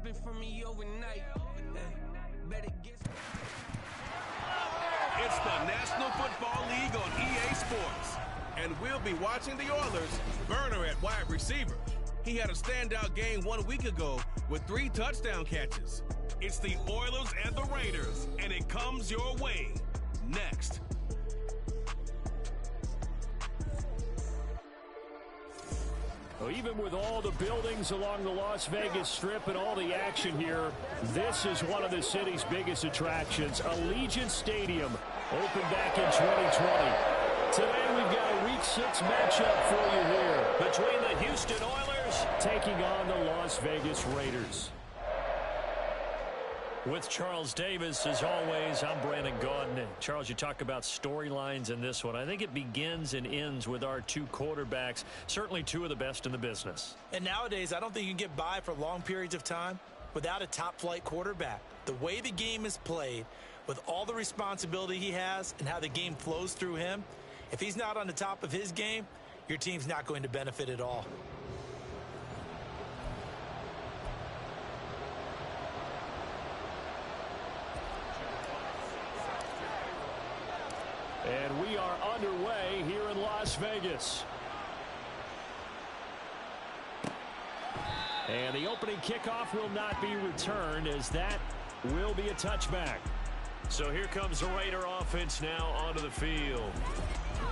happen for me overnight. Better get. It's the National Football League on EA Sports. And we'll be watching the Oilers' burner at wide receiver. He had a standout game 1 week ago with 3 touchdown catches. It's the Oilers and the Raiders, and it comes your way next. Well, even with all the buildings along the Las Vegas Strip and all the action here, this is one of the city's biggest attractions. Allegiant Stadium opened back in 2020. Today we've got a Week 6 matchup for you here between the Houston Oilers taking on the Las Vegas Raiders. With Charles Davis, as always, I'm Brandon Gaudin. And Charles, you talk about storylines in this one. I think it begins and ends with our 2 quarterbacks, certainly 2 of the best in the business. And nowadays, I don't think you can get by for long periods of time without a top-flight quarterback. The way the game is played, with all the responsibility he has and how the game flows through him, if he's not on the top of his game, your team's not going to benefit at all. And we are underway here in Las Vegas. And the opening kickoff will not be returned, as that will be a touchback. So here comes the Raider offense now onto the field.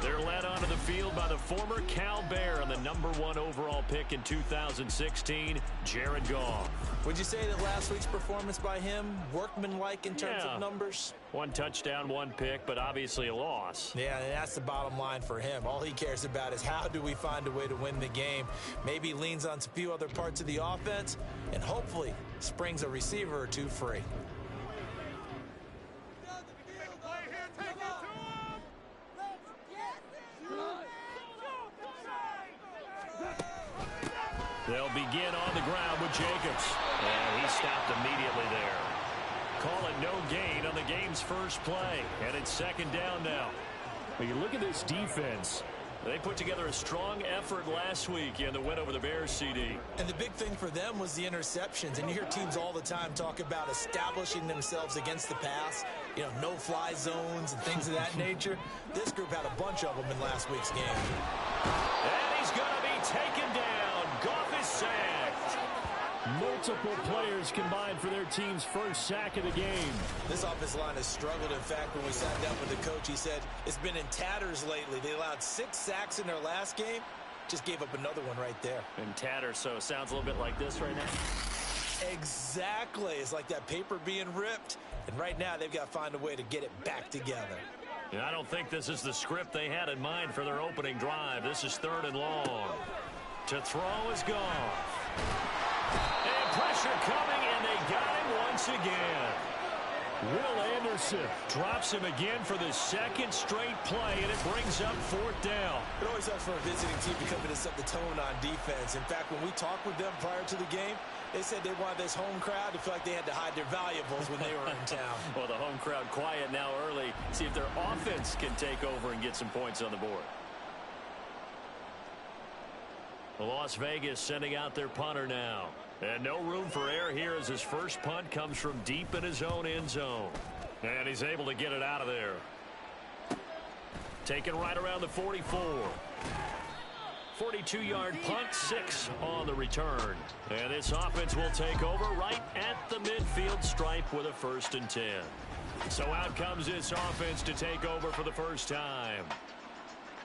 They're led onto the field by the former Cal Bear and the #1 overall pick in 2016, Jared Goff. Would you say that last week's performance by him, workmanlike in terms of numbers? 1 touchdown, 1 pick, but obviously a loss. Yeah, and that's the bottom line for him. All he cares about is how do we find a way to win the game. Maybe he leans on a few other parts of the offense and hopefully springs a receiver or 2 free. They'll begin on the ground with Jacobs. And he stopped immediately there. Call it no gain on the game's first play. And it's 2nd down now. When you look at this defense, they put together a strong effort last week in the win over the Bears, CD. And the big thing for them was the interceptions. And you hear teams all the time talk about establishing themselves against the pass, no-fly zones and things of that nature. This group had a bunch of them in last week's game. And he's going to be taken down. Goff is sacked. Multiple players combined for their team's first sack of the game. This offensive line has struggled. In fact, when we sat down with the coach, he said it's been in tatters lately. They allowed 6 sacks in their last game. Just gave up another one right there. In tatters, so it sounds a little bit like this right now. Exactly. It's like that paper being ripped. And right now, they've got to find a way to get it back together. And I don't think this is the script they had in mind for their opening drive. This is 3rd and long. To throw is Goff. And pressure coming, and they got him once again. Will Anderson drops him again for the 2nd straight play, and it brings up 4th down. It always helps for a visiting team to come in and set the tone on defense. In fact, when we talked with them prior to the game, they said they wanted this home crowd to feel like they had to hide their valuables when they were in town. Well, the home crowd quiet now early. See if their offense can take over and get some points on the board. Las Vegas sending out their punter now. And no room for error here as his first punt comes from deep in his own end zone. And he's able to get it out of there. Taken right around the 44. 42-yard punt, 6 on the return. And this offense will take over right at the midfield stripe with a 1st and 10. So out comes this offense to take over for the first time.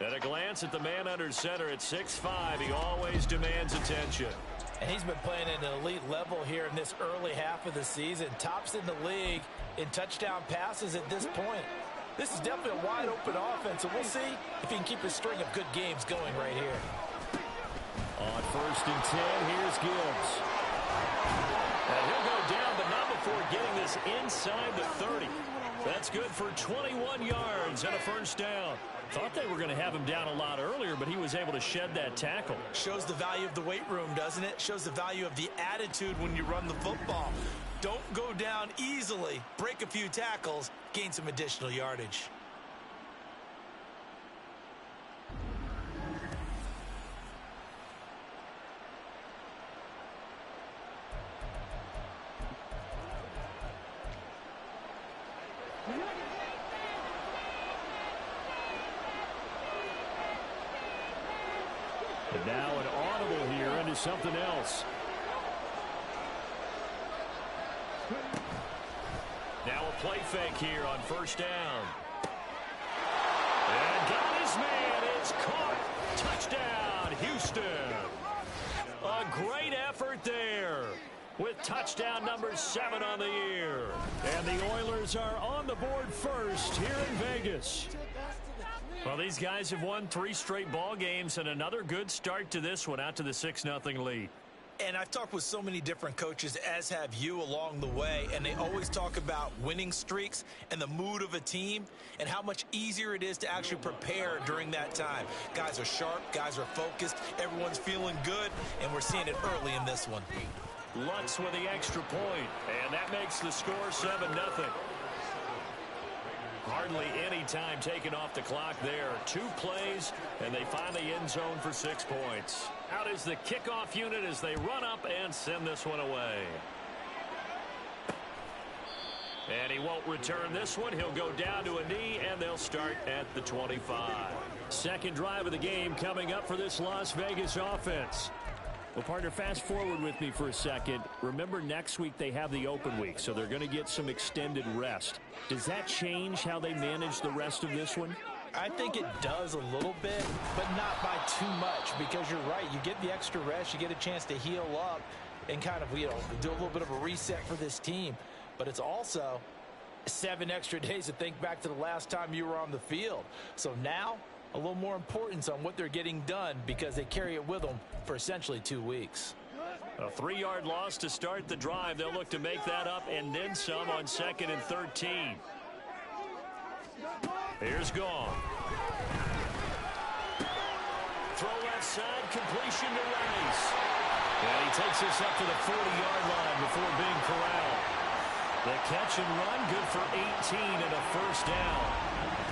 At a glance at the man under center at 6'5", he always demands attention. And he's been playing at an elite level here in this early half of the season. Tops in the league in touchdown passes at this point. This is definitely a wide-open offense, and we'll see if he can keep a string of good games going right here. On 1st and 10, here's Gibbs. And he'll go down, but not before getting this inside the 30. That's good for 21 yards and a 1st down. Thought they were going to have him down a lot earlier, but he was able to shed that tackle. Shows the value of the weight room, doesn't it? Shows the value of the attitude when you run the football. Don't go down easily. Break a few tackles, gain some additional yardage. something else. Now a play fake here on first down. And got his man. It's caught. Touchdown, Houston. A great effort there with touchdown number 7 on the year. And the Oilers are on the board first here in Vegas. Well, these guys have won 3 straight ball games and another good start to this one out to the 6-0 lead. And I've talked with so many different coaches, as have you, along the way, and they always talk about winning streaks and the mood of a team and how much easier it is to actually prepare during that time. Guys are sharp, guys are focused, everyone's feeling good, and we're seeing it early in this one. Lutz with the extra point, and that makes the score 7-0. Hardly any time taken off the clock there. 2 plays, and they find the end zone for 6 points. Out is the kickoff unit as they run up and send this one away. And he won't return this one. He'll go down to a knee, and they'll start at the 25. Second drive of the game coming up for this Las Vegas offense. Well, partner, fast forward with me for a second. Remember, next week they have the open week, so they're going to get some extended rest. Does that change how they manage the rest of this one? I think it does a little bit, but not by too much, because you're right. You get the extra rest, you get a chance to heal up and kind of, do a little bit of a reset for this team. But it's also 7 extra days to think back to the last time you were on the field. So now, a little more importance on what they're getting done because they carry it with them for essentially 2 weeks. A 3-yard loss to start the drive. They'll look to make that up and then some on 2nd and 13. Here's Gone. Throw left side, completion to Rice. And he takes this up to the 40-yard line before being corralled. The catch and run, good for 18 and a first down.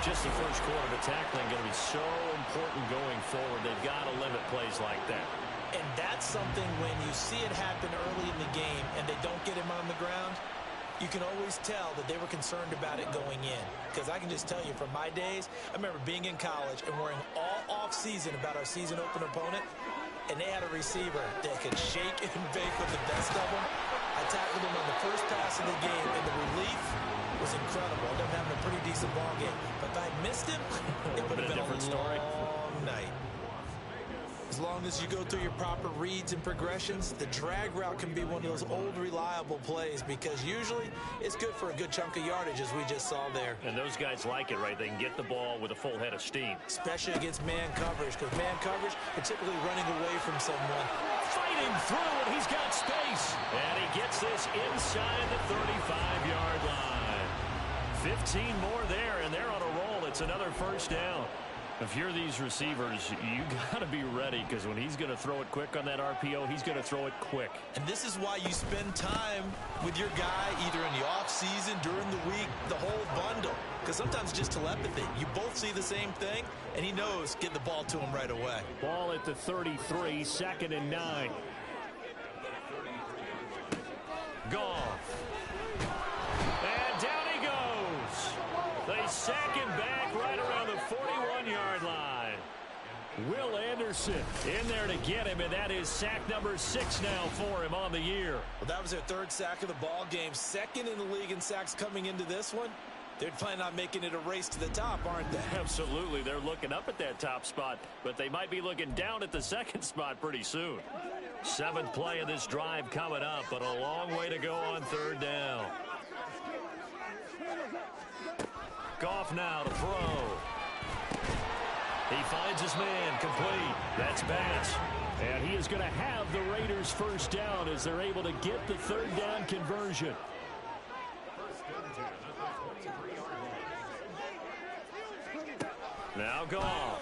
Just the first quarter of the tackling going to be so important going forward. They've got to limit plays like that. And that's something when you see it happen early in the game and they don't get him on the ground, you can always tell that they were concerned about it going in. Because I can just tell you from my days, I remember being in college and worrying all off-season about our season open opponent, and they had a receiver that could shake and bake with the best of them. I tackled him on the first pass of the game, and the relief was incredible. Them having a pretty decent ball game. But if I missed him, it would have been a different story. long night. As long as you go through your proper reads and progressions, the drag route can be one of those old reliable plays because usually it's good for a good chunk of yardage, as we just saw there. And those guys like it, right? They can get the ball with a full head of steam. Especially against man coverage, because man coverage, they're typically running away from someone. Fighting through, and he's got space. And he gets this inside the 35-yard line. 15 more there, and they're on a roll. It's another first down. If you're these receivers, you got to be ready because when he's going to throw it quick on that RPO, he's going to throw it quick. And this is why you spend time with your guy either in the offseason, during the week, the whole bundle. Because sometimes just telepathy. You both see the same thing, and he knows get the ball to him right away. Ball at the 33, 2nd and 9. Goff. And down he goes. They sack him back right around the 41-yard line. Will Anderson in there to get him, and that is sack number 6 now for him on the year. Well, that was their 3rd sack of the ball game. 2nd in the league in sacks coming into this one. They're planning on making it a race to the top, aren't they? Absolutely. They're looking up at that top spot, but they might be looking down at the 2nd spot pretty soon. 7th play of this drive coming up, but a long way to go on 3rd down. Goff now to throw. He finds his man, complete. That's pass. And he is going to have the Raiders first down as they're able to get the 3rd down conversion. Now Goff.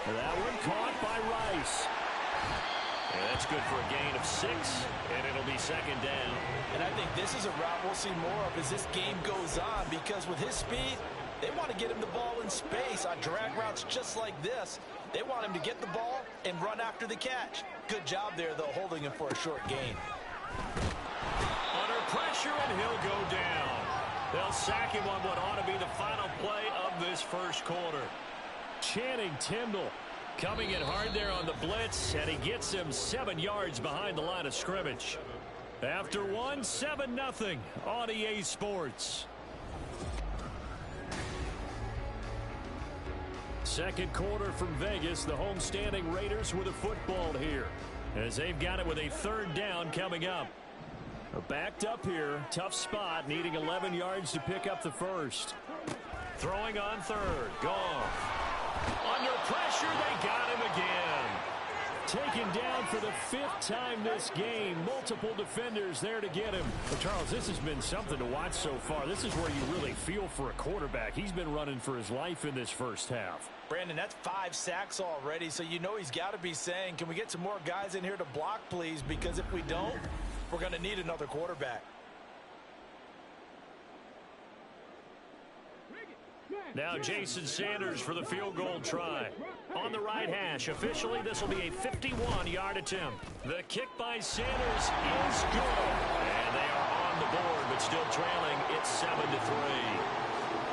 That one caught by Rice. And that's good for a gain of 6, and it'll be 2nd down. And I think this is a route we'll see more of as this game goes on, because with his speed, they want to get him the ball in space on drag routes just like this. They want him to get the ball and run after the catch. Good job there, though, holding him for a short gain. Under pressure, and he'll go down. They'll sack him on what ought to be the final play of this first quarter. Channing Tindall Coming in hard there on the blitz, and he gets him 7 yards behind the line of scrimmage. After 7-0 on EA Sports. Second quarter from Vegas, the homestanding Raiders with a football here, as they've got it with a 3rd down coming up. Backed up here, tough spot, needing 11 yards to pick up the first. Throwing on 3rd, Goff. Under pressure, they got him again. Taken down for the 5th time this game. Multiple defenders there to get him. Well, Charles, this has been something to watch so far. This is where you really feel for a quarterback. He's been running for his life in this first half. Brandon, that's 5 sacks already, so you know he's got to be saying, can we get some more guys in here to block, please? Because if we don't, we're going to need another quarterback. Now Jason Sanders for the field goal try. On the right hash. Officially, this will be a 51-yard attempt. The kick by Sanders is good. And they are on the board, but still trailing. It's 7-3.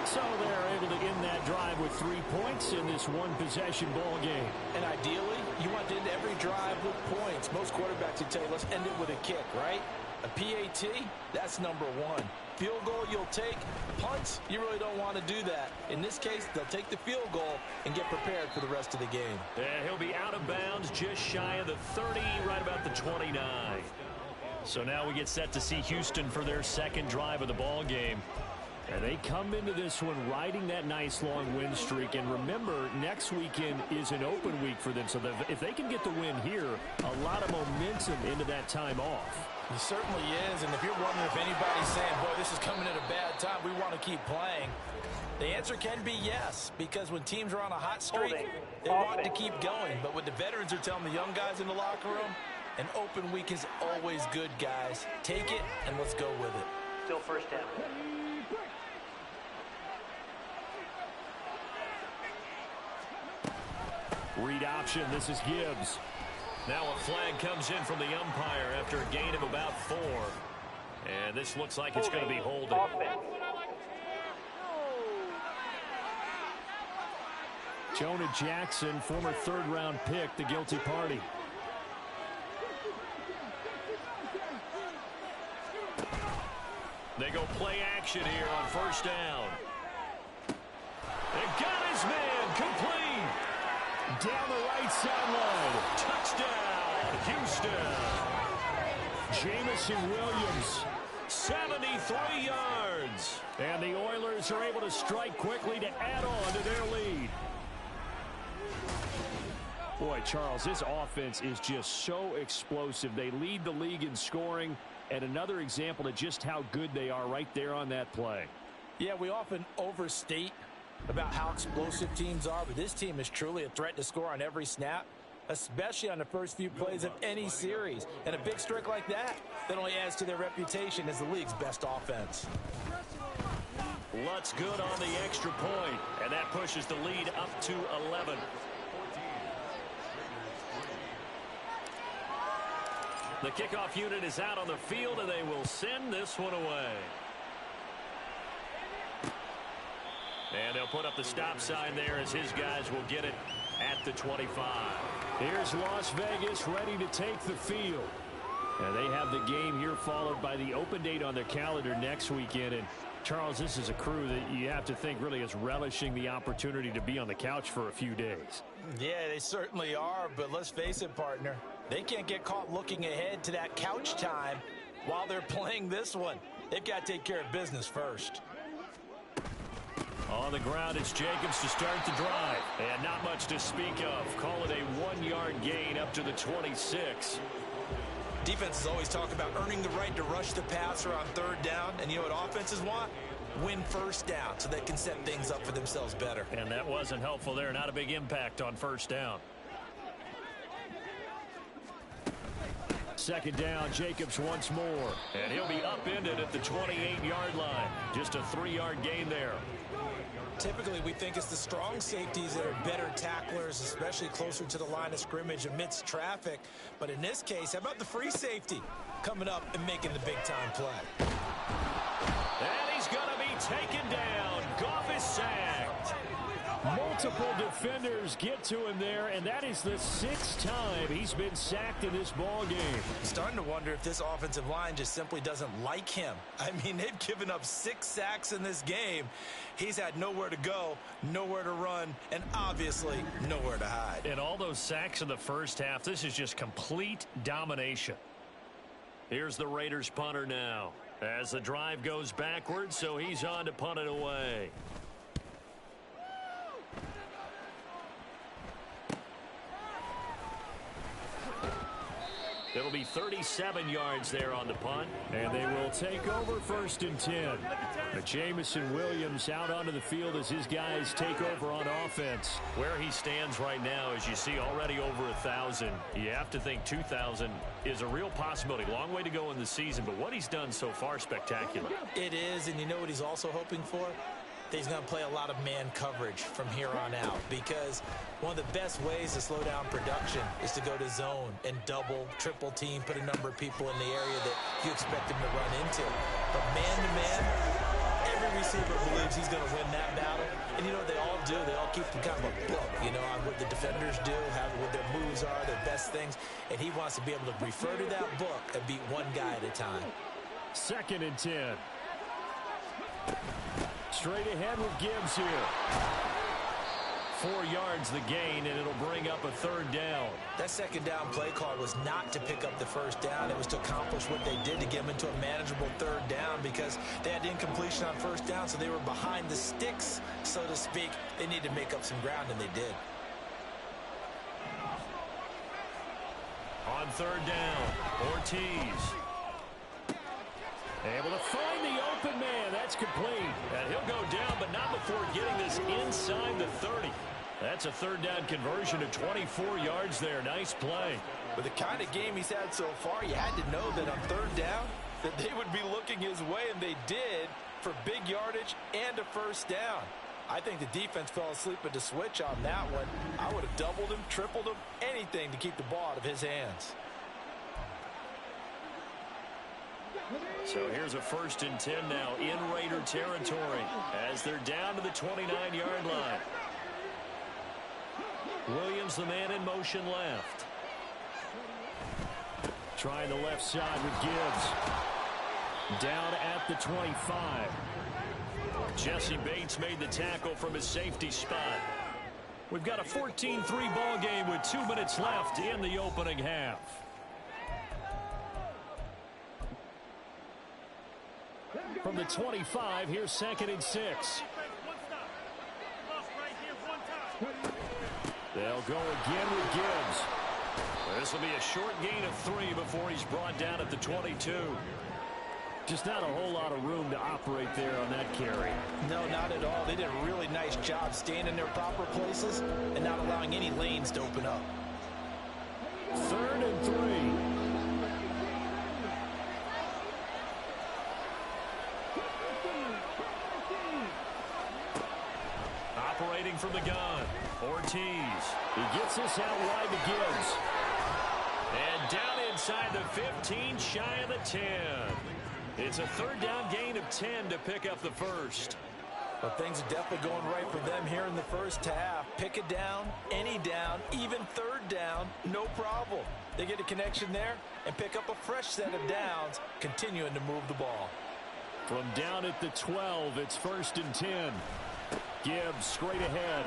So they're able to end that drive with 3 points in this one-possession ball game. And ideally, you want to end every drive with points. Most quarterbacks would tell you, let's end it with a kick, right? A PAT, that's number 1. Field goal you'll take. Punts, you really don't want to do that. In this case, they'll take the field goal and get prepared for the rest of the game. And he'll be out of bounds just shy of the 30, right about the 29. So now we get set to see Houston for their 2nd drive of the ball game. And they come into this one riding that nice long win streak. And remember, next weekend is an open week for them. So if they can get the win here, a lot of momentum into that time off. It certainly is. And if you're wondering if anybody's saying, boy, this is coming at a bad time, we want to keep playing, the answer can be yes. Because when teams are on a hot streak, they want to keep going. But what the veterans are telling the young guys in the locker room, an open week is always good, guys. Take it, and let's go with it. Still 1st down. Read option. This is Gibbs. Now a flag comes in from the umpire after a gain of about 4. And this looks like it's going to be holding. Jonah Jackson, former 3rd-round pick, the guilty party. They go play action here on 1st down. They got his man complete. Down the right sideline. Touchdown, Houston. Jamison Williams, 73 yards. And the Oilers are able to strike quickly to add on to their lead. Boy, Charles, this offense is just so explosive. They lead the league in scoring, and another example of just how good they are right there on that play. Yeah, we often overstate about how explosive teams are, but this team is truly a threat to score on every snap, especially on the first few plays of any series. And a big streak like that only adds to their reputation as the league's best offense. Lutz good on the extra point, and that pushes the lead up to 11. The kickoff unit is out on the field, and they will send this one away. And they'll put up the stop sign there as his guys will get it at the 25. Here's Las Vegas ready to take the field. And they have the game here followed by the open date on their calendar next weekend. And Charles, this is a crew that you have to think really is relishing the opportunity to be on the couch for a few days. Yeah, they certainly are, but let's face it, partner. They can't get caught looking ahead to that couch time while they're playing this one. They've got to take care of business first. On the ground, it's Jacobs to start the drive. And not much to speak of. Call it a 1-yard gain up to the 26. Defenses always talk about earning the right to rush the passer on 3rd down. And you know what offenses want? Win 1st down so they can set things up for themselves better. And that wasn't helpful there. Not a big impact on 1st down. 2nd down, Jacobs once more. And he'll be upended at the 28-yard line. Just a 3-yard gain there. Typically, we think it's the strong safeties that are better tacklers, especially closer to the line of scrimmage amidst traffic. But in this case, how about the free safety coming up and making the big-time play? And he's going to be taken down. Goff is sacked. Multiple defenders get to him there, and that is the 6th time he's been sacked in this ball game. Starting to wonder if this offensive line just simply doesn't like him. I mean, they've given up 6 sacks in this game. He's had nowhere to go, nowhere to run, and obviously nowhere to hide. And all those sacks in the first half, this is just complete domination. Here's the Raiders punter now as the drive goes backwards, so he's on to punt it away. It'll be 37 yards there on the punt. And they will take over 1st and 10. Jamison Williams out onto the field as his guys take over on offense. Where he stands right now, as you see, already over 1,000. You have to think 2,000 is a real possibility. Long way to go in the season, but what he's done so far, spectacular. It is, and you know what he's also hoping for? That he's going to play a lot of man coverage from here on out, because one of the best ways to slow down production is to go to zone and double, triple team, put a number of people in the area that you expect him to run into. But man-to-man, every receiver believes he's going to win that battle. And you know what they all do? They all keep kind of a book, you know, on what the defenders do, what their moves are, their best things. And he wants to be able to refer to that book and beat one guy at a time. 2nd and 10. Straight ahead with Gibbs here. 4 yards the gain, and it'll bring up a 3rd down. That 2nd down play call was not to pick up the 1st down. It was to accomplish what they did to get them into a manageable 3rd down, because they had incompletion on 1st down, so they were behind the sticks, so to speak. They needed to make up some ground, and they did. On 3rd down, Ortiz. Able to find the open man. That's complete. And he'll go down, but not before getting this inside the 30. That's a 3rd down conversion of 24 yards there. Nice play. With the kind of game he's had so far, you had to know that on 3rd down that they would be looking his way, and they did, for big yardage and a 1st down. I think the defense fell asleep at the switch on that one. I would have doubled him, tripled him, anything to keep the ball out of his hands. So here's a 1st and 10 now in Raider territory as they're down to the 29-yard line. Williams, the man in motion left. Trying the left side with Gibbs. Down at the 25. Jesse Bates made the tackle from his safety spot. We've got a 14-3 ball game with 2 minutes left in the opening half. From the 25, here's 2nd and 6. They'll go again with Gibbs. This will be a short gain of 3 before he's brought down at the 22. Just not a whole lot of room to operate there on that carry. No, not at all. They did a really nice job staying in their proper places and not allowing any lanes to open up. 3rd and 3. Operating from the gun, Ortiz. He gets this out wide to Gibbs. And down inside the 15, shy of the 10. It's a 3rd down gain of 10 to pick up the 1st. Well, things are definitely going right for them here in the first half. Pick it down, any down, even 3rd down, no problem. They get a connection there and pick up a fresh set of downs, continuing to move the ball. From down at the 12, it's 1st and 10. Gibbs straight ahead.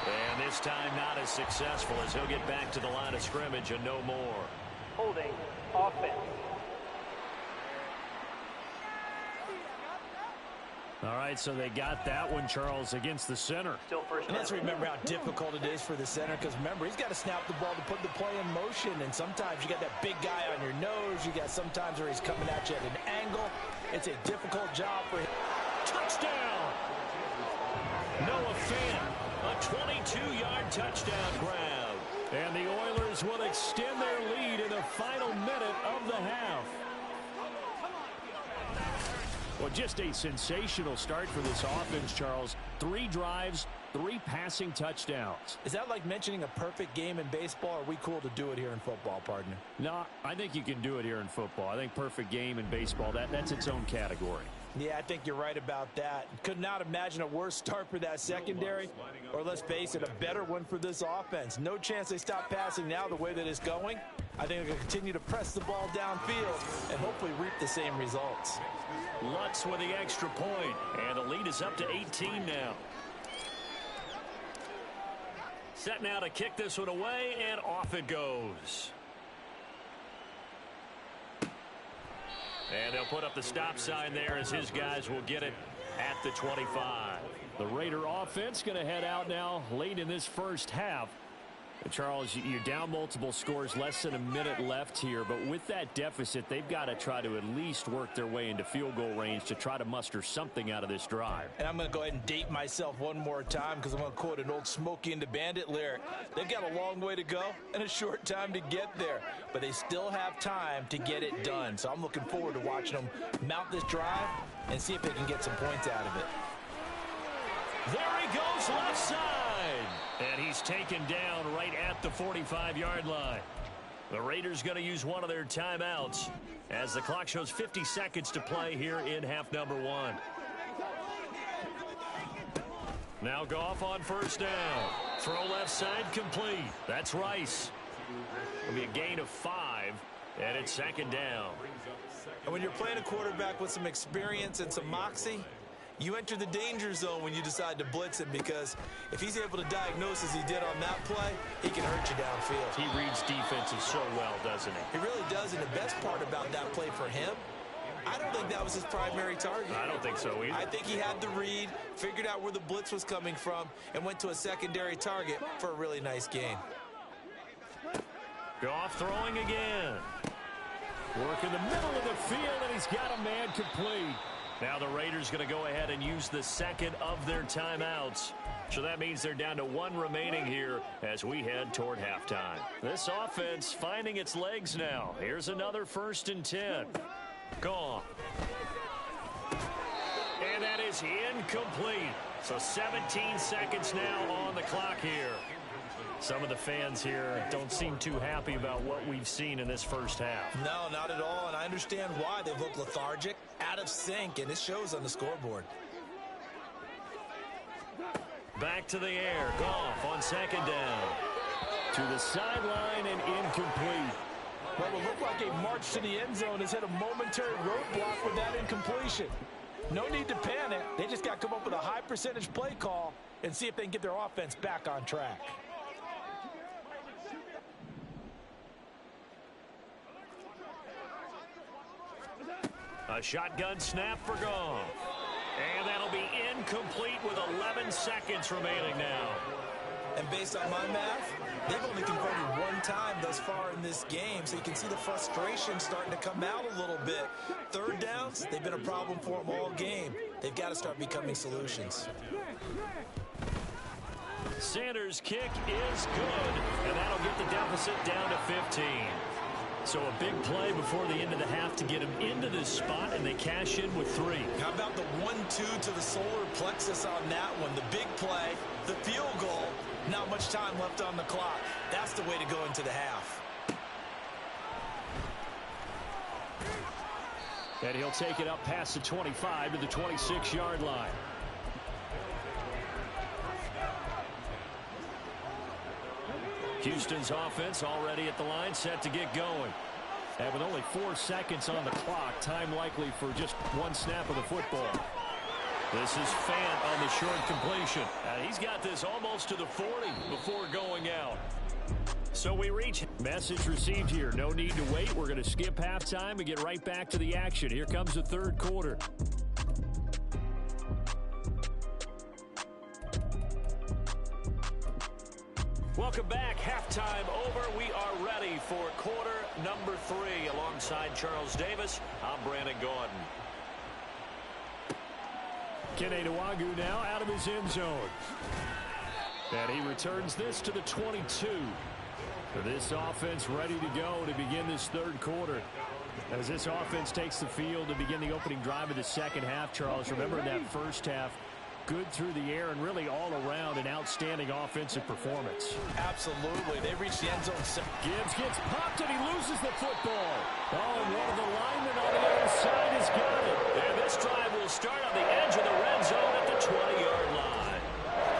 And this time not as successful as he'll get back to the line of scrimmage and no more. Holding offense. All right, so they got that one, Charles, against the center. Still first. And let's remember how difficult it is for the center, because remember, he's got to snap the ball to put the play in motion, and sometimes you got that big guy on your nose. You got sometimes where he's coming at you at an angle. It's a difficult job for him. Touchdown! Noah Fant, a 22-yard touchdown grab. And the Oilers will extend their lead in the final minute of the half. Well, just a sensational start for this offense, Charles. 3 drives, 3 passing touchdowns. Is that like mentioning a perfect game in baseball? Or are we cool to do it here in football, partner? No, I think you can do it here in football. I think perfect game in baseball, that's its own category. Yeah, I think you're right about that. Could not imagine a worse start for that secondary, or let's face it, a better one for this offense. No chance they stop passing now the way that it's going. I think they're going to continue to press the ball downfield and hopefully reap the same results. Lutz with the extra point, and the lead is up to 18 now. Set now to kick this one away, and off it goes. And they'll put up the stop sign there as his guys will get it at the 25. The Raider offense going to head out now late in this first half. And Charles, you're down multiple scores, less than a minute left here. But with that deficit, they've got to try to at least work their way into field goal range to try to muster something out of this drive. And I'm going to go ahead and date myself one more time because I'm going to quote an old Smokey and the Bandit lyric. They've got a long way to go and a short time to get there. But they still have time to get it done. So I'm looking forward to watching them mount this drive and see if they can get some points out of it. There he goes left side. And he's taken down right at the 45-yard line. The Raiders going to use one of their timeouts as the clock shows 50 seconds to play here in half number 1. Now Goff on first down. Throw left side complete. That's Rice. It'll be a gain of 5, and it's second down. And when you're playing a quarterback with some experience and some moxie, you enter the danger zone when you decide to blitz him, because if he's able to diagnose as he did on that play, he can hurt you downfield. He reads defenses so well, doesn't he? He really does, and the best part about that play for him, I don't think that was his primary target. I don't think so either. I think he had the read, figured out where the blitz was coming from, and went to a secondary target for a really nice gain. Goff throwing again. Work in the middle of the field, and he's got a man complete. Now the Raiders going to go ahead and use the second of their timeouts. So that means they're down to 1 remaining here as we head toward halftime. This offense finding its legs now. Here's another 1st and 10. Gone. And that is incomplete. So 17 seconds now on the clock here. Some of the fans here don't seem too happy about what we've seen in this first half. No, not at all, and I understand why. They've looked lethargic, out of sync, and it shows on the scoreboard. Back to the air. Goff on second down. To the sideline and incomplete. What will look like a march to the end zone has hit a momentary roadblock with that incompletion. No need to panic. They just got to come up with a high percentage play call and see if they can get their offense back on track. A shotgun snap for Goff. And that'll be incomplete with 11 seconds remaining now. And based on my math, they've only converted 1 time thus far in this game, so you can see the frustration starting to come out a little bit. 3rd downs, they've been a problem for them all game. They've got to start becoming solutions. Sanders' kick is good, and that'll get the deficit down to 15. So a big play before the end of the half to get him into this spot, and they cash in with 3. How about the 1-2 to the solar plexus on that one? The big play, the field goal, not much time left on the clock. That's the way to go into the half. And he'll take it up past the 25 to the 26-yard line. Houston's offense already at the line, set to get going. And with only 4 seconds on the clock, time likely for just 1 snap of the football. This is Fant on the short completion. He's got this almost to the 40 before going out. So we reach. Message received here. No need to wait. We're going to skip halftime and get right back to the action. Here comes the 3rd quarter. Welcome back. Halftime over. We are ready for quarter number 3. Alongside Charles Davis, I'm Brandon Gordon. Kene Nwagu now out of his end zone. And he returns this to the 22. This offense ready to go to begin this 3rd quarter. As this offense takes the field to begin the opening drive of the second half, Charles, remember in that first half, good through the air and really all around an outstanding offensive performance. Absolutely. They reached the end zone. Gibbs gets popped and he loses the football. Oh, and one of the linemen on the other side has got it. And this drive will start on the edge of the red zone at the 20-yard line.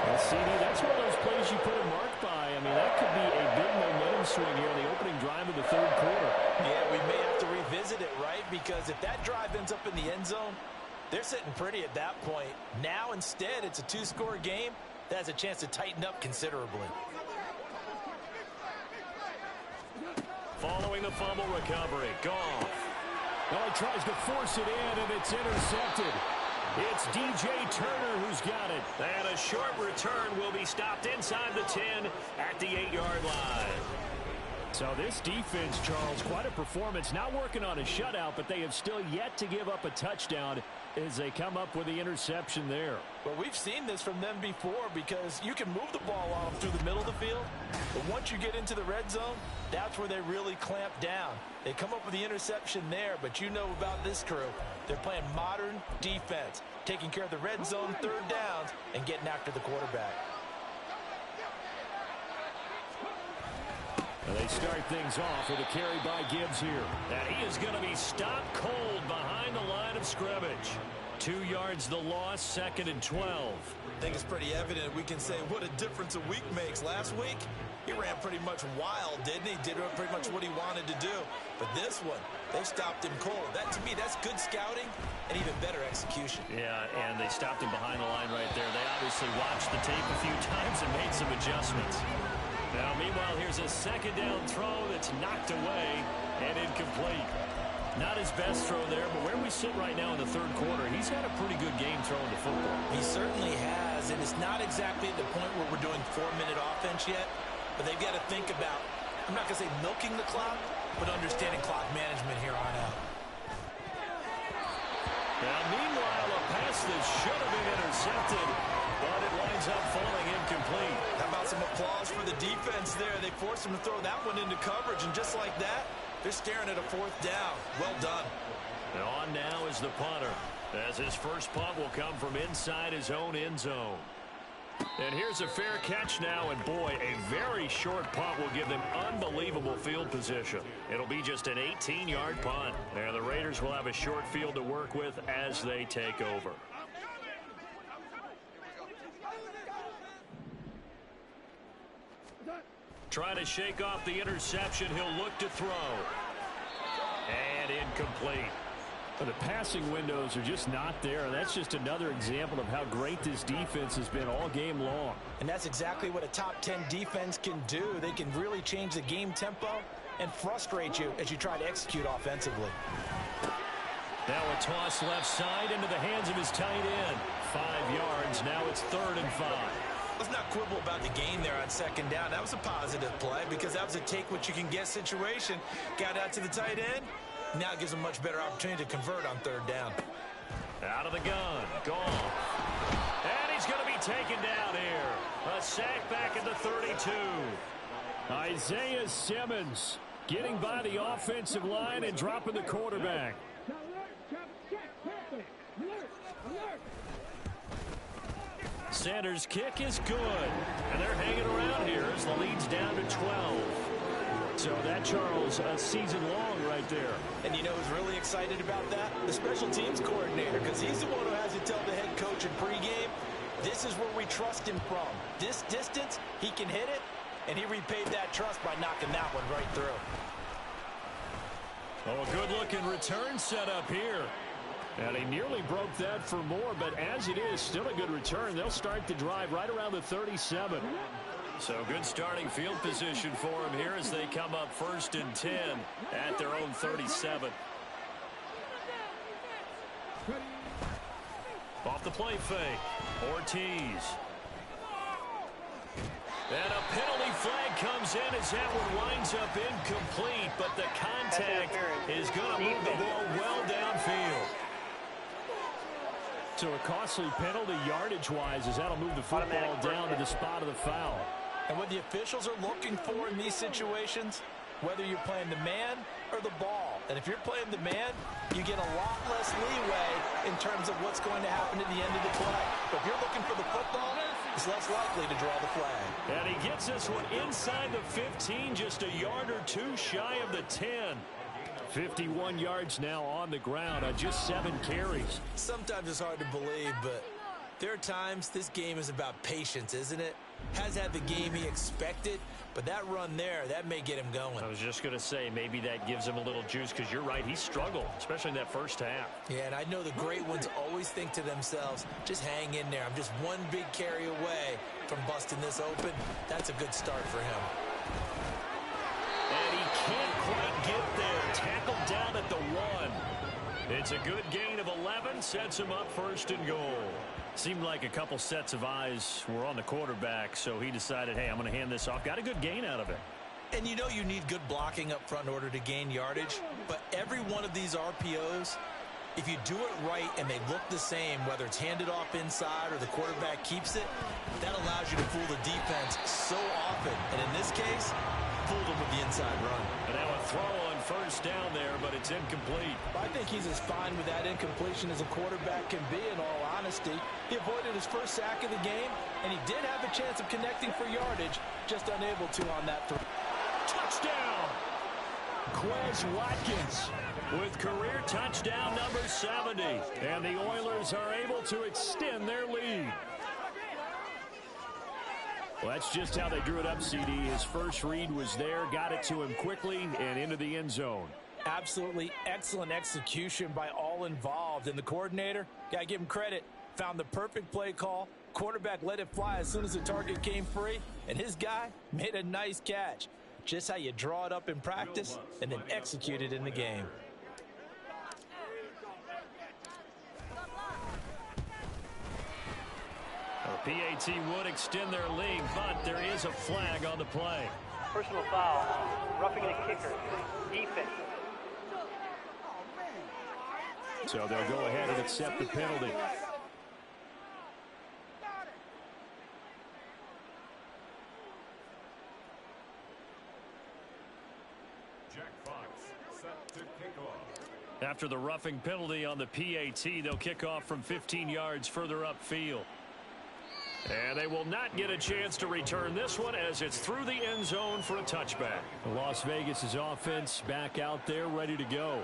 And CD, that's one of those plays you put a mark by. I mean, that could be a big momentum swing here in the opening drive of the third quarter. Yeah, we may have to revisit it, right? Because if that drive ends up in the end zone, they're sitting pretty at that point. Now, instead, it's a two-score game that has a chance to tighten up considerably. Following the fumble recovery, Goff. Well, he tries to force it in, and it's intercepted. It's DJ Turner who's got it. And a short return will be stopped inside the 10 at the 8-yard line. So this defense, Charles, quite a performance. Not working on a shutout, but they have still yet to give up a touchdown as they come up with the interception there. Well, we've seen this from them before because you can move the ball on them through the middle of the field, but once you get into the red zone, that's where they really clamp down. They come up with the interception there, but you know about this crew. They're playing modern defense, taking care of the red zone, third downs, and getting after the quarterback. And they start things off with a carry by Gibbs here. And he is going to be stopped cold behind the line of scrimmage. 2 yards the loss, 2nd and 12. I think it's pretty evident. We can say what a difference a week makes. Last week, he ran pretty much wild, didn't he? Did pretty much what he wanted to do. But this one, they stopped him cold. That, to me, that's good scouting and even better execution. Yeah, and they stopped him behind the line right there. They obviously watched the tape a few times and made some adjustments. Now, meanwhile, here's a second down throw that's knocked away and incomplete. Not his best throw there, but where we sit right now in the third quarter, he's had a pretty good game throwing the football. He certainly has, and it's not exactly at the point where we're doing 4-minute offense yet, but they've got to think about, I'm not going to say milking the clock, but understanding clock management here on out. Now, meanwhile, a pass that should have been intercepted, but it winds up falling incomplete. How about some applause for the defense there? They forced him to throw that one into coverage, and just like that, they're staring at a fourth down. Well done. And on now is the punter, as his first punt will come from inside his own end zone. And here's a fair catch now, and boy, a very short punt will give them unbelievable field position. It'll be just an 18-yard punt. And the Raiders will have a short field to work with as they take over. Trying to shake off the interception. He'll look to throw. And incomplete. But the passing windows are just not there. That's just another example of how great this defense has been all game long. And that's exactly what a top 10 defense can do. They can really change the game tempo and frustrate you as you try to execute offensively. Now a toss left side into the hands of his tight end. 5 yards. Now it's 3rd and 5. Let's not quibble about the gain there on second down. That was a positive play because that was a take-what-you-can-get situation. Got out to the tight end. Now it gives him a much better opportunity to convert on 3rd down. Out of the gun. Gone. And he's going to be taken down here. A sack back at the 32. Isaiah Simmons getting by the offensive line and dropping the quarterback. Sanders' kick is good. And they're hanging around here as the lead's down to 12. So that, Charles, a season long right there. And you know who's really excited about that? The special teams coordinator, because he's the one who has to tell the head coach in pregame, this is where we trust him from. This distance, he can hit it, and he repaid that trust by knocking that one right through. Oh, a good-looking return set up here. And he nearly broke that for more, but as it is, still a good return. They'll start the drive right around the 37. So good starting field position for him here as they come up 1st and 10 at their own 37. Off the play fake, Ortiz. And a penalty flag comes in as that one winds up incomplete, but the contact is going to move the ball well downfield. So a costly penalty yardage-wise as that'll move the football down to the spot of the foul. And what the officials are looking for in these situations, whether you're playing the man or the ball. And if you're playing the man, you get a lot less leeway in terms of what's going to happen at the end of the play. But if you're looking for the football, it's less likely to draw the flag. And he gets this one inside the 15, just a yard or two shy of the 10. 51 yards now on the ground on just 7 carries. Sometimes it's hard to believe, but there are times this game is about patience, isn't it? Has had the game he expected, but that run there, that may get him going. I was just going to say, maybe that gives him a little juice, because you're right, he struggled, especially in that first half. Yeah, and I know the great ones always think to themselves, just hang in there. I'm just one big carry away from busting this open. That's a good start for him. And he can't quite get there. Tackled down at the 1. It's a good gain of 11, sets him up first and goal. Seemed like a couple sets of eyes were on the quarterback, so he decided, hey, I'm going to hand this off. Got a good gain out of it. And you know you need good blocking up front in order to gain yardage, but every one of these RPOs, if you do it right and they look the same, whether it's handed off inside or the quarterback keeps it, that allows you to fool the defense so often. And in this case, fooled them with the inside run. And now a throw on first down there, but it's incomplete. I think he's as fine with that incompletion as a quarterback can be, in all honesty. He avoided his first sack of the game, and he did have a chance of connecting for yardage, just unable to on that throw. Touchdown! Quez Watkins with career touchdown number 70. And the Oilers are able to extend their lead. Well, that's just how they drew it up, CD. His first read was there, got it to him quickly, and into the end zone. Absolutely excellent execution by all involved. And the coordinator, got to give him credit, found the perfect play call. Quarterback let it fly as soon as the target came free, and his guy made a nice catch. Just how you draw it up in practice and then execute it in the game. The PAT would extend their lead, but there is a flag on the play. Personal foul. Roughing the kicker. Defense. So they'll go ahead and accept the penalty. After the roughing penalty on the PAT, they'll kick off from 15 yards further upfield. And they will not get a chance to return this one as it's through the end zone for a touchback. Las Vegas' offense back out there ready to go.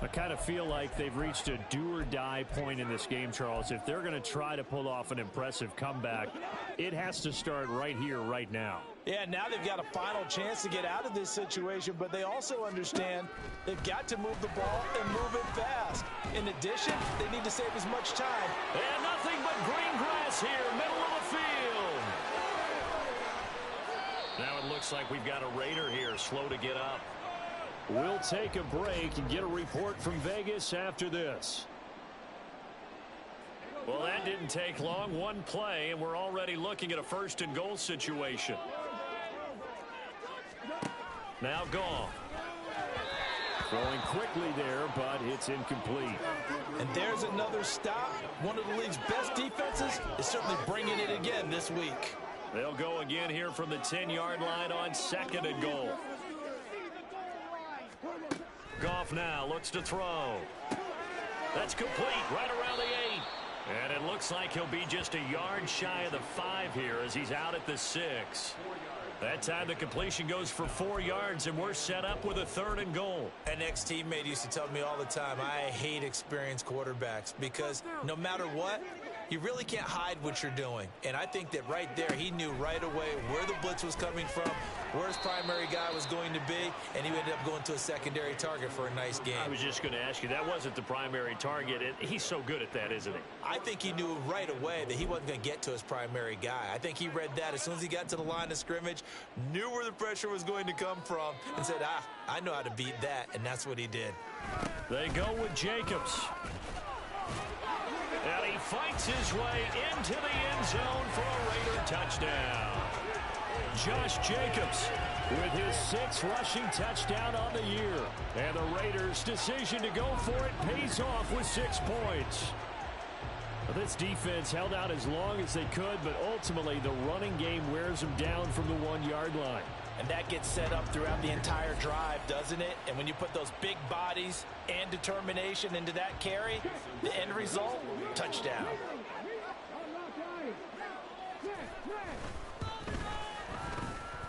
I kind of feel like they've reached a do-or-die point in this game, Charles. If they're going to try to pull off an impressive comeback, it has to start right here, right now. Yeah, now they've got a final chance to get out of this situation, but they also understand they've got to move the ball and move it fast. In addition, they need to save as much time. And nothing but green grass here, middle of the field. Now it looks like we've got a Raider here, slow to get up. We'll take a break and get a report from Vegas after this. Well, that didn't take long. One play, and we're already looking at a first and goal situation. Now gone. Throwing quickly there, but it's incomplete. And there's another stop. One of the league's best defenses is certainly bringing it again this week. They'll go again here from the 10-yard line on second and goal. Goff now looks to throw. That's complete right around the 8. And it looks like he'll be just a yard shy of the 5 here as he's out at the 6. That time the completion goes for 4 yards, and we're set up with a third and goal. An ex-teammate used to tell me all the time, I hate experienced quarterbacks because no matter what, you really can't hide what you're doing. And I think that right there, he knew right away where the blitz was coming from, where his primary guy was going to be, and he ended up going to a secondary target for a nice game. I was just going to ask you, that wasn't the primary target. He's so good at that, isn't he? I think he knew right away that he wasn't going to get to his primary guy. I think he read that as soon as he got to the line of scrimmage, knew where the pressure was going to come from, and said, I know how to beat that, and that's what he did. They go with Jacobs. And he fights his way into the end zone for a Raider touchdown. Josh Jacobs with his 6th rushing touchdown on the year. And the Raiders' decision to go for it pays off with 6 points. Well, this defense held out as long as they could, but ultimately the running game wears them down from the 1-yard line. And that gets set up throughout the entire drive, doesn't it? And when you put those big bodies and determination into that carry, the end result, touchdown.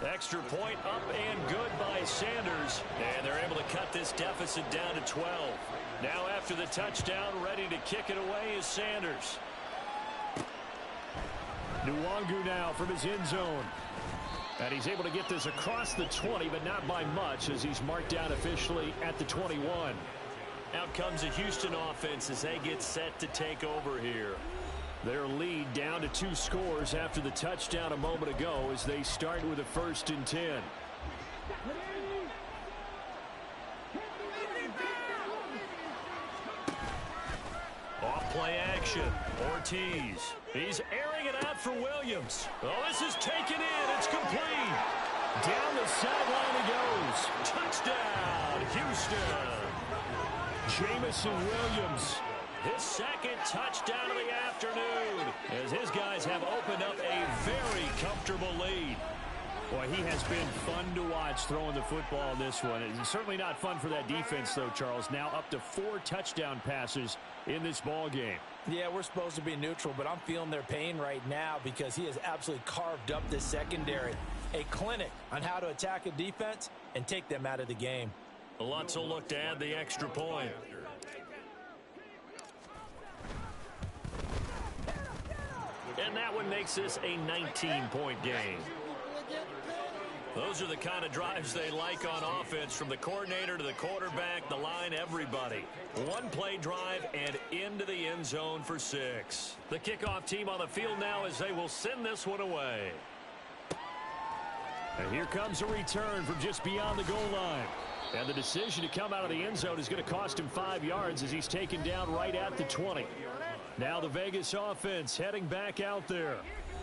Extra point up and good by Sanders. And they're able to cut this deficit down to 12. Now after the touchdown, ready to kick it away is Sanders. Nwangu now from his end zone. And he's able to get this across the 20, but not by much as he's marked down officially at the 21. Out comes the Houston offense as they get set to take over here. Their lead down to 2 scores after the touchdown a moment ago as they start with a 1st and 10. Off play action. Ortiz. He's airing it out for Williams. Oh, this is taken in. It's complete. Down the sideline he goes. Touchdown, Houston. Jamison Williams. His 2nd touchdown of the afternoon as his guys have opened up a very comfortable lead. Boy, he has been fun to watch throwing the football in this one. It's certainly not fun for that defense, though, Charles. Now up to 4 touchdown passes in this ball game. Yeah, we're supposed to be neutral, but I'm feeling their pain right now because he has absolutely carved up this secondary. A clinic on how to attack a defense and take them out of the game. Lutz will look to add the extra point. And that one makes this a 19-point game. Those are the kind of drives they like on offense, from the coordinator to the quarterback, the line, everybody. 1-play drive and into the end zone for 6. The kickoff team on the field now as they will send this one away. And here comes a return from just beyond the goal line. And the decision to come out of the end zone is going to cost him 5 yards as he's taken down right at the 20. Now the Vegas offense heading back out there.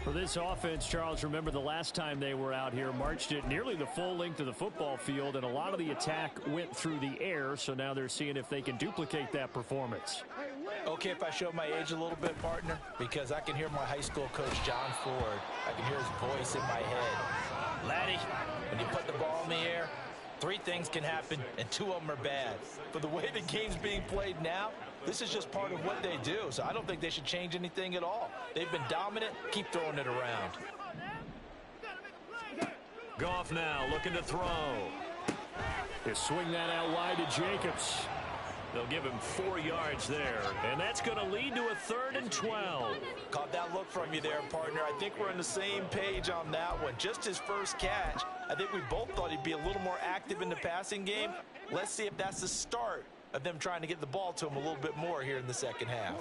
For this offense, Charles, remember the last time they were out here, marched it nearly the full length of the football field, and a lot of the attack went through the air, so now they're seeing if they can duplicate that performance. Okay, if I show my age a little bit, partner, because I can hear my high school coach, John Ford. I can hear his voice in my head. Laddie, when you put the ball in the air, 3 things can happen, and 2 of them are bad. But the way the game's being played now, this is just part of what they do, so I don't think they should change anything at all. They've been dominant. Keep throwing it around. Goff now looking to throw. They swing that out wide to Jacobs. They'll give him 4 yards there, and that's going to lead to a 3rd and 12. Caught that look from you there, partner. I think we're on the same page on that one. Just his first catch. I think we both thought he'd be a little more active in the passing game. Let's see if that's the start of them trying to get the ball to him a little bit more here in the second half.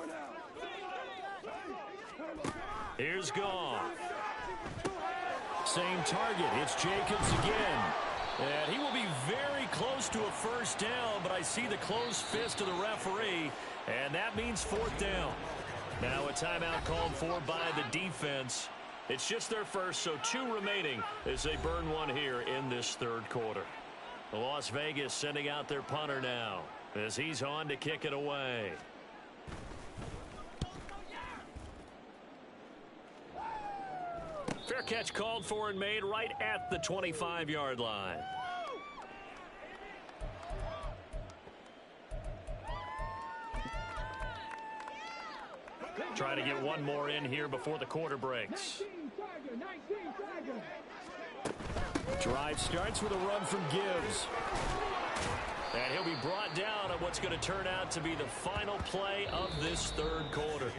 Here's Goff. Same target. It's Jacobs again. And he will be very close to a 1st down, but I see the closed fist of the referee, and that means 4th down. Now a timeout called for by the defense. It's just their first, so 2 remaining as they burn one here in this 3rd quarter. Las Vegas sending out their punter now as he's on to kick it away. Fair catch called for and made right at the 25-yard line. Trying to get one more in here before the quarter breaks. Drive starts with a run from Gibbs. And he'll be brought down on what's going to turn out to be the final play of this 3rd quarter.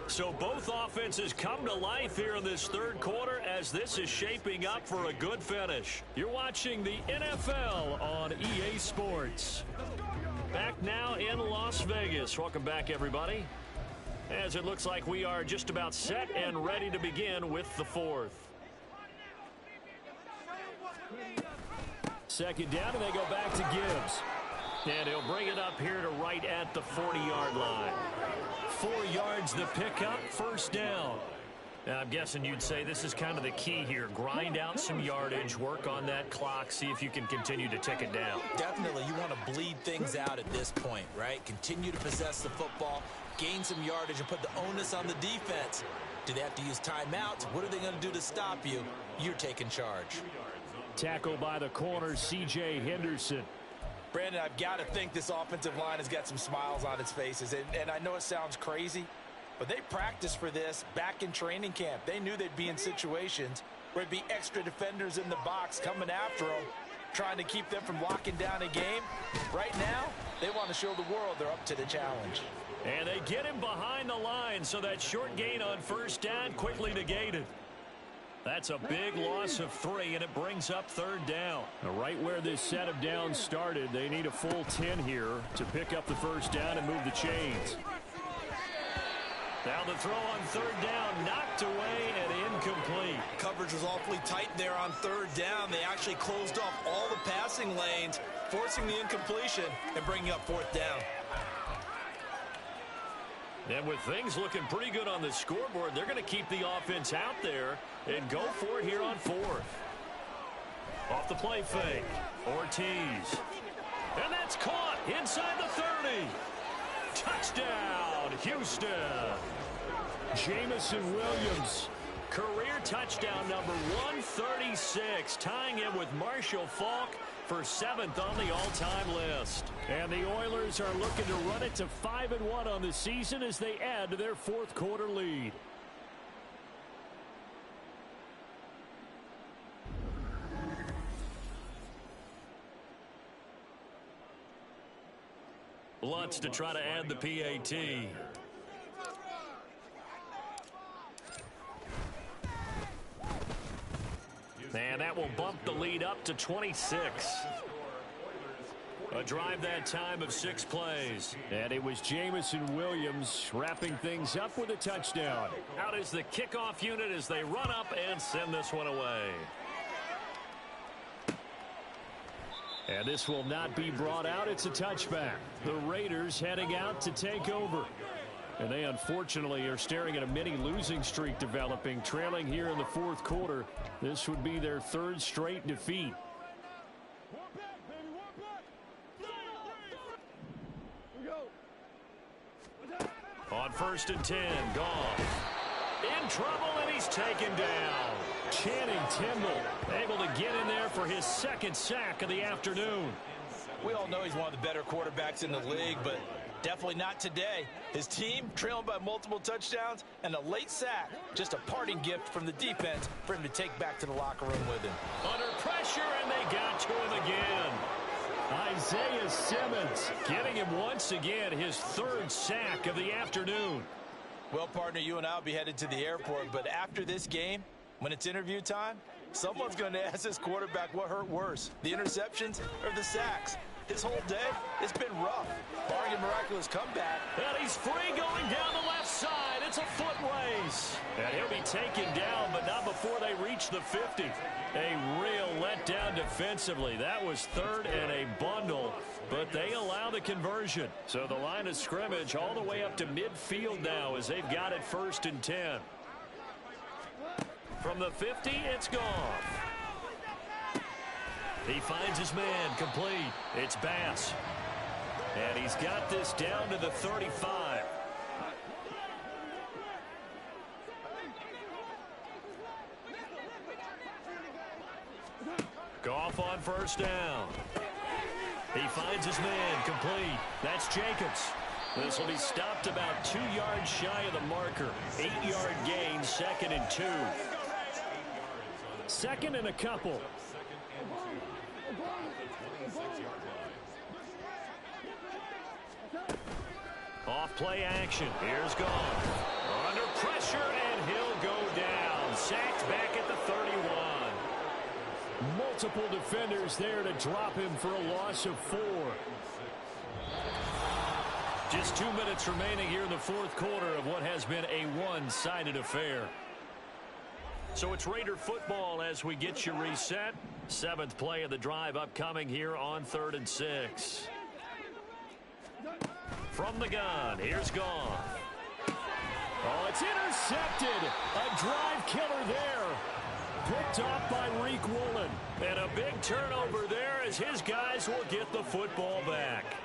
So both offenses come to life here in this 3rd quarter as this is shaping up for a good finish. You're watching the NFL on EA Sports. Back now in Las Vegas. Welcome back, everybody. As it looks like we are just about set and ready to begin with the 4th. 2nd down, and they go back to Gibbs. And he'll bring it up here to right at the 40-yard line. 4 yards the pickup, 1st down. Now, I'm guessing you'd say this is kind of the key here. Grind out some yardage, work on that clock, see if you can continue to tick it down. Definitely, you want to bleed things out at this point, right? Continue to possess the football, gain some yardage, and put the onus on the defense. Do they have to use timeouts? What are they going to do to stop you? You're taking charge. tackle by the corner, C.J. Henderson. Brandon, I've got to think this offensive line has got some smiles on its faces. And I know it sounds crazy, but they practiced for this back in training camp. They knew they'd be in situations where there'd be extra defenders in the box coming after them, trying to keep them from locking down a game. Right now, they want to show the world they're up to the challenge. And they get him behind the line, so that short gain on first down quickly negated. That's a big loss of 3, and it brings up third down. Now, right where this set of downs started, they need a full 10 here to pick up the first down and move the chains. Now the throw on third down, knocked away and incomplete. Coverage was awfully tight there on third down. They actually closed off all the passing lanes, forcing the incompletion and bringing up fourth down. And with things looking pretty good on the scoreboard, they're going to keep the offense out there and go for it here on fourth. Off the play fake, Ortiz. And that's caught inside the 30. Touchdown, Houston. Jamison Williams, career touchdown number 136, tying him with Marshall Faulk for 7th on the all-time list. And the Oilers are looking to run it to 5-1 on the season as they add to their fourth quarter lead. Lutz to try to add the PAT. And that will bump the lead up to 26. A drive that time of 6 plays. And it was Jamison Williams wrapping things up with a touchdown. Out is the kickoff unit as they run up and send this one away. And this will not be brought out. It's a touchback. The Raiders heading out to take over. And they unfortunately are staring at a mini losing streak developing, trailing here in the fourth quarter. This would be their 3rd straight defeat. On 1st and 10, Goff. In trouble, and he's taken down. Channing Tindall able to get in there for his 2nd sack of the afternoon. We all know he's one of the better quarterbacks in the league, but definitely not today. His team trailing by multiple touchdowns and a late sack. Just a parting gift from the defense for him to take back to the locker room with him. Under pressure, and they got to him again. Isaiah Simmons getting him once again his 3rd sack of the afternoon. Well, partner, you and I will be headed to the airport, but after this game, when it's interview time, someone's going to ask this quarterback what hurt worse, the interceptions or the sacks. His whole day, it's been rough. Barring a miraculous comeback. And he's free going down the left side. It's a foot race. And he'll be taken down, but not before they reach the 50. A real letdown defensively. That was 3rd and a bundle, but they allow the conversion. So the line of scrimmage all the way up to midfield now as they've got it 1st and 10. From the 50, it's Goff. He finds his man complete. It's Bass. And he's got this down to the 35. Goff on 1st down. He finds his man complete. That's Jacobs. This will be stopped about 2 yards shy of the marker. 8-yard gain, 2nd and 2. 2nd and a couple. Off play action. Here's Goff. Under pressure, and he'll go down. Sacked back at the 31. Multiple defenders there to drop him for a loss of 4. Just 2 minutes remaining here in the fourth quarter of what has been a one-sided affair. So it's Raider football as we get you reset. 7th play of the drive upcoming here on 3rd and 6. From the gun, here's Goff. Oh, it's intercepted. A drive killer there. Picked off by Reek Woolen. And a big turnover there as his guys will get the football back.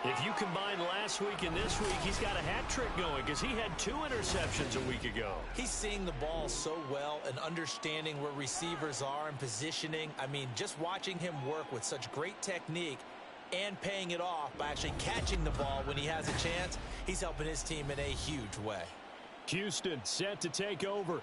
If you combine last week and this week, he's got a hat trick going because he had 2 interceptions a week ago. He's seeing the ball so well and understanding where receivers are and positioning. I mean, just watching him work with such great technique and paying it off by actually catching the ball when he has a chance, he's helping his team in a huge way. Houston set to take over.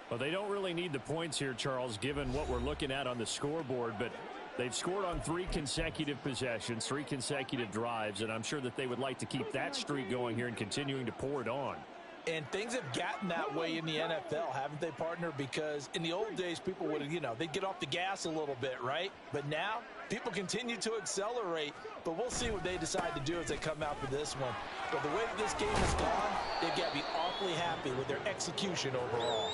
Well, they don't really need the points here, Charles, given what we're looking at on the scoreboard, but they've scored on 3 consecutive possessions, 3 consecutive drives, and I'm sure that they would like to keep that streak going here and continuing to pour it on. And things have gotten that way in the NFL, haven't they, partner? Because in the old days, people would, they'd get off the gas a little bit, right? But now, people continue to accelerate. But we'll see what they decide to do as they come out for this one. But the way that this game has gone, they've got to be awfully happy with their execution overall.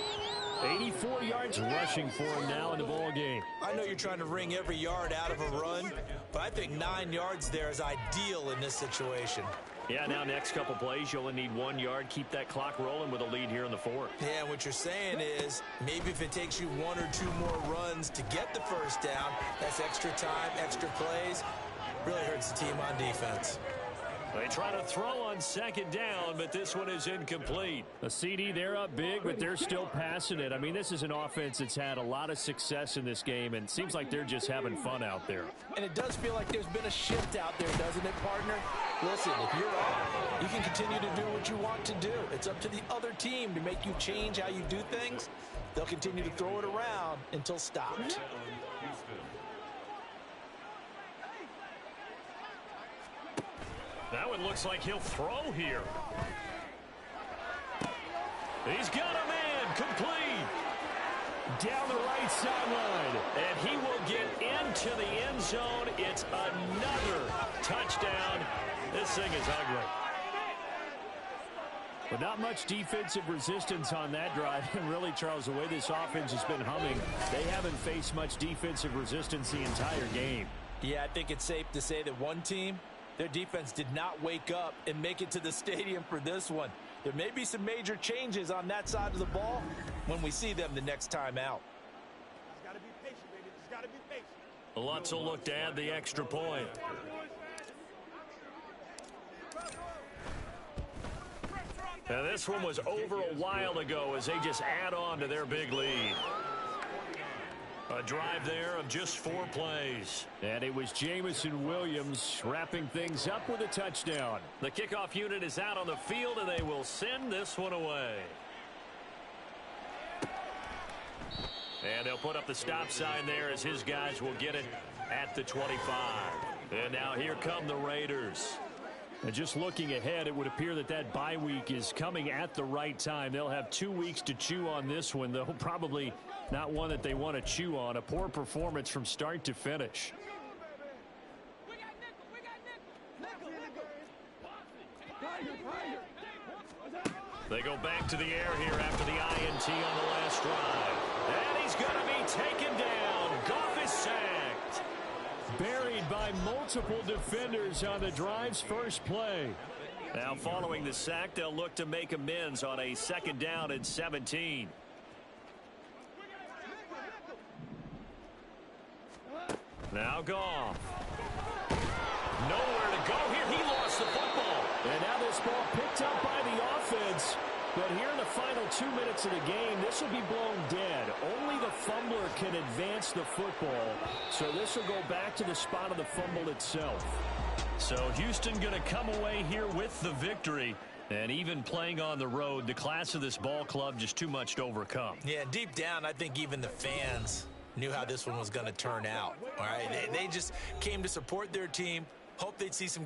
84 yards rushing for him now in the ball game. I know you're trying to wring every yard out of a run, but I think 9 yards there is ideal in this situation. Yeah, now next couple plays, you only need 1 yard. Keep that clock rolling with a lead here in the 4th. Yeah, what you're saying is maybe if it takes you 1 or 2 more runs to get the first down, that's extra time, extra plays. Really hurts the team on defense. They try to throw on 2nd down, but this one is incomplete. A CD, they're up big, but they're still passing it. I mean, this is an offense that's had a lot of success in this game, and it seems like they're just having fun out there. And it does feel like there's been a shift out there, doesn't it, partner? Listen, if you're up, you can continue to do what you want to do. It's up to the other team to make you change how you do things. They'll continue to throw it around until stopped. Now it looks like he'll throw here. He's got a man complete. Down the right sideline. And he will get into the end zone. It's another touchdown. This thing is ugly. But not much defensive resistance on that drive. And really, Charles, the way this offense has been humming, they haven't faced much defensive resistance the entire game. Yeah, I think it's safe to say that one team, their defense did not wake up and make it to the stadium for this one. There may be some major changes on that side of the ball when we see them the next time out. Just gotta be patient, baby. Just gotta be patient. Lutz will look to add the extra point. Now this one was over a while ago as they just add on to their big lead. A drive there of just 4 plays. And it was Jamison Williams wrapping things up with a touchdown. The kickoff unit is out on the field, and they will send this one away. And they'll put up the stop sign there as his guys will get it at the 25. And now here come the Raiders. And just looking ahead, it would appear that that bye week is coming at the right time. They'll have 2 weeks to chew on this one, though probably not one that they want to chew on. A poor performance from start to finish. They go back to the air here after the INT on the last drive. And he's going to be taken down. Goff is sacked. Buried by multiple defenders on the drive's first play. Now following the sack, they'll look to make amends on a 2nd down and 17. Now Goff. Nowhere to go here. He lost the football. And now this ball picked up by the offense. But here in the final 2 minutes of the game, this will be blown dead. Only the fumbler can advance the football. So this will go back to the spot of the fumble itself. So Houston going to come away here with the victory. And even playing on the road, the class of this ball club just too much to overcome. Yeah, deep down, I think even the fans knew how this one was going to turn out. All right, they just came to support their team, hope they'd see some